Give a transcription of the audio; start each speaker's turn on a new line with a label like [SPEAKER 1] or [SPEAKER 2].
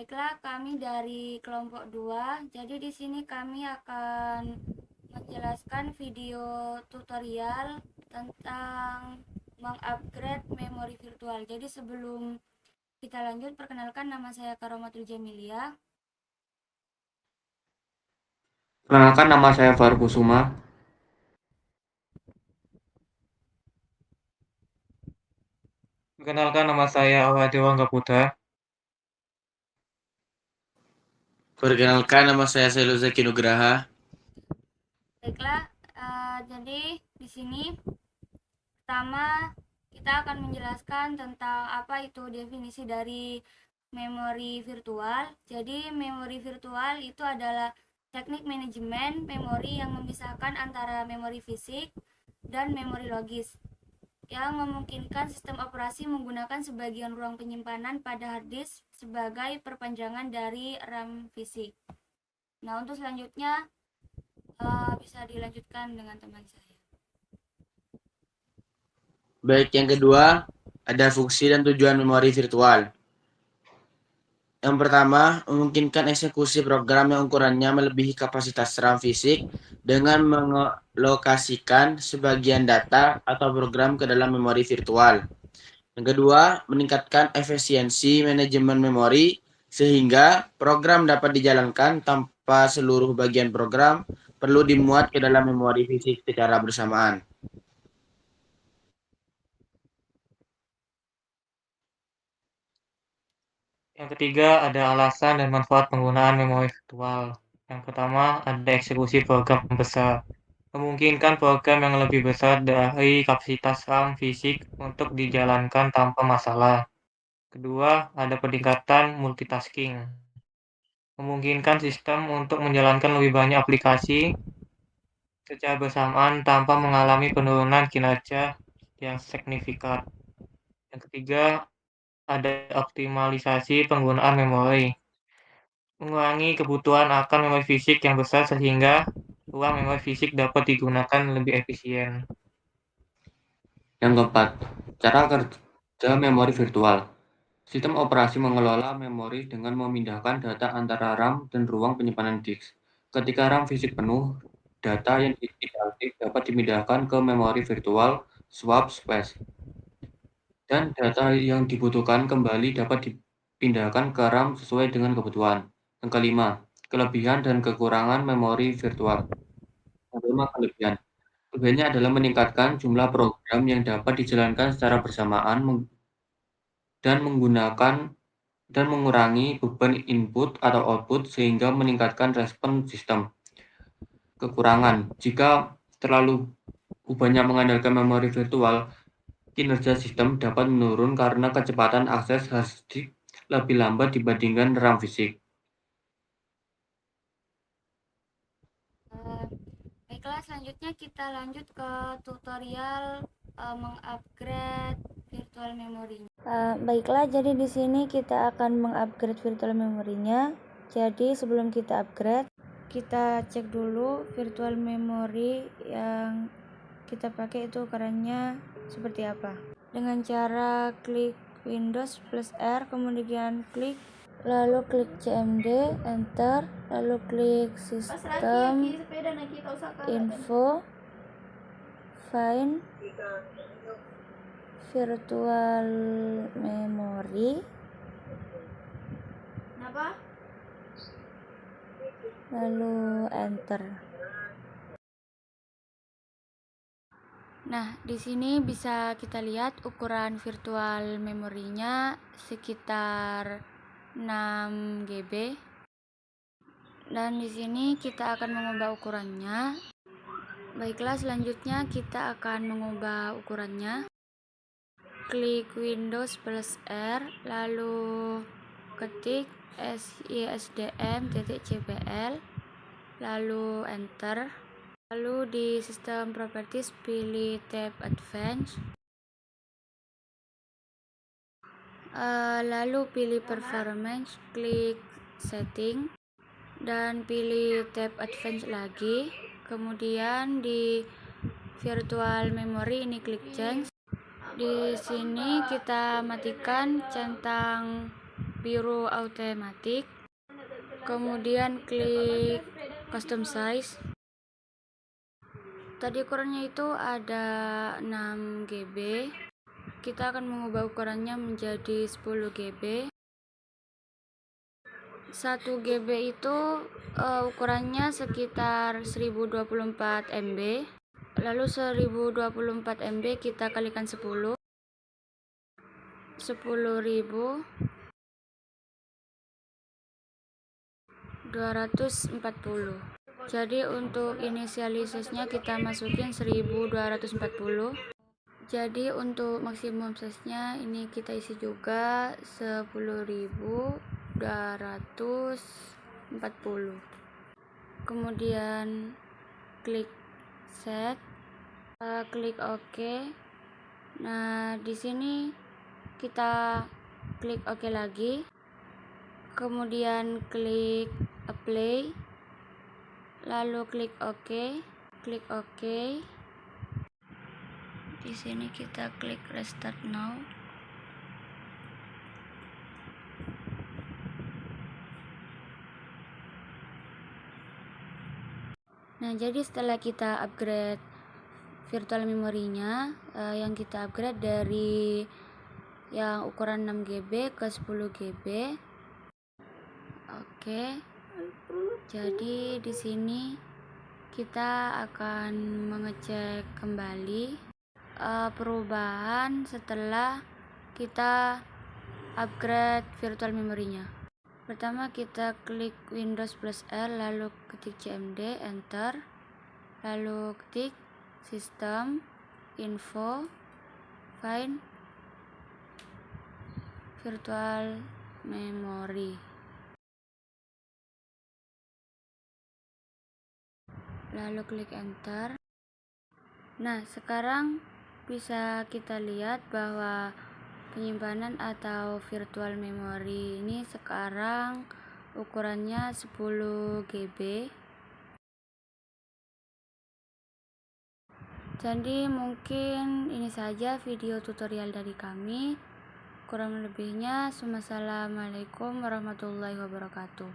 [SPEAKER 1] Baiklah, kami dari kelompok 2. Jadi di sini kami akan menjelaskan video tutorial tentang mengupgrade memori virtual. Jadi sebelum kita lanjut, perkenalkan nama saya Karomatul Jamilia.
[SPEAKER 2] Perkenalkan nama saya Faru Kusuma.
[SPEAKER 3] Perkenalkan nama saya Awadewangga Anggaputra.
[SPEAKER 4] Perkenalkan nama saya Selo Zaki Nugraha.
[SPEAKER 1] Baiklah, jadi di sini pertama kita akan menjelaskan tentang apa itu definisi dari memori virtual. Jadi memori virtual itu adalah teknik manajemen memori yang memisahkan antara memori fisik dan memori logis, yang memungkinkan sistem operasi menggunakan sebagian ruang penyimpanan pada hard disk sebagai perpanjangan dari RAM fisik. Nah, untuk selanjutnya bisa dilanjutkan dengan teman saya.
[SPEAKER 4] Baik, yang kedua, ada fungsi dan tujuan memori virtual. Yang pertama, memungkinkan eksekusi program yang ukurannya melebihi kapasitas RAM fisik dengan mengelokasikan sebagian data atau program ke dalam memori virtual. Yang kedua, meningkatkan efisiensi manajemen memori sehingga program dapat dijalankan tanpa seluruh bagian program perlu dimuat ke dalam memori fisik secara bersamaan.
[SPEAKER 3] Yang ketiga, ada alasan dan manfaat penggunaan memori virtual. Yang pertama, ada eksekusi program besar. Memungkinkan program yang lebih besar dari kapasitas RAM fisik untuk dijalankan tanpa masalah. Kedua, ada peningkatan multitasking. Memungkinkan sistem untuk menjalankan lebih banyak aplikasi secara bersamaan tanpa mengalami penurunan kinerja yang signifikan. Yang ketiga, ada optimalisasi penggunaan memori. Mengurangi kebutuhan akan memori fisik yang besar sehingga ruang memori fisik dapat digunakan lebih efisien.
[SPEAKER 2] Yang keempat, cara kerja memori virtual. Sistem operasi mengelola memori dengan memindahkan data antara RAM dan ruang penyimpanan disk. Ketika RAM fisik penuh, data yang tidak aktif dapat dipindahkan ke memori virtual swap space. Dan data yang dibutuhkan kembali dapat dipindahkan ke RAM sesuai dengan kebutuhan. Yang kelima, kelebihan dan kekurangan memori virtual. Yang kelima, kelebihan. Kelebihannya adalah meningkatkan jumlah program yang dapat dijalankan secara bersamaan dan mengurangi beban input atau output sehingga meningkatkan respon sistem. Kekurangan, jika terlalu banyak mengandalkan memori virtual, kinerja sistem dapat menurun karena kecepatan akses hard disk lebih lambat dibandingkan RAM fisik.
[SPEAKER 1] Baiklah, selanjutnya kita lanjut ke tutorial mengupgrade virtual memorinya. Baiklah, jadi di sini kita akan mengupgrade virtual memorinya. Jadi sebelum kita upgrade, kita cek dulu virtual memory yang kita pakai itu ukurannya seperti apa. Dengan cara klik Windows plus R, kemudian klik, lalu klik CMD, enter, lalu klik sistem, info, find virtual memory, lalu enter. Nah, di sini bisa kita lihat ukuran virtual memorinya sekitar 6 GB. Dan di sini kita akan mengubah ukurannya. Baiklah, selanjutnya kita akan mengubah ukurannya. Klik Windows plus R, lalu ketik SISDM.cpl, lalu enter. Lalu di sistem properties pilih tab advance, lalu pilih performance, klik setting, dan pilih tab advance lagi. Kemudian di virtual memory ini klik change. Di sini kita matikan centang biru automatic, kemudian klik custom size. Tadi ukurannya itu ada 6 GB, kita akan mengubah ukurannya menjadi 10 GB. 1 GB itu ukurannya sekitar 1024 MB. Lalu 1024 MB kita kalikan 10. 10.240. Jadi untuk inisialisasinya kita masukin 1240. Jadi untuk maksimum size-nya ini kita isi juga 10.240. Kemudian klik set, klik OK. Nah, di sini kita klik OK lagi. Kemudian klik apply. Lalu klik OK. Klik OK. Di sini kita klik restart now. Nah, jadi setelah kita upgrade virtual memorinya, yang kita upgrade dari yang ukuran 6 GB ke 10 GB. Oke. Jadi di sini kita akan mengecek kembali perubahan setelah kita upgrade virtual memorinya. Pertama kita klik Windows plus R, lalu ketik cmd, enter, lalu ketik sistem, info, find virtual memory, lalu klik enter. Nah, sekarang bisa kita lihat bahwa penyimpanan atau virtual memory ini sekarang ukurannya 10 GB. Jadi mungkin ini saja video tutorial dari kami. Kurang lebihnya, wassalamualaikum warahmatullahi wabarakatuh.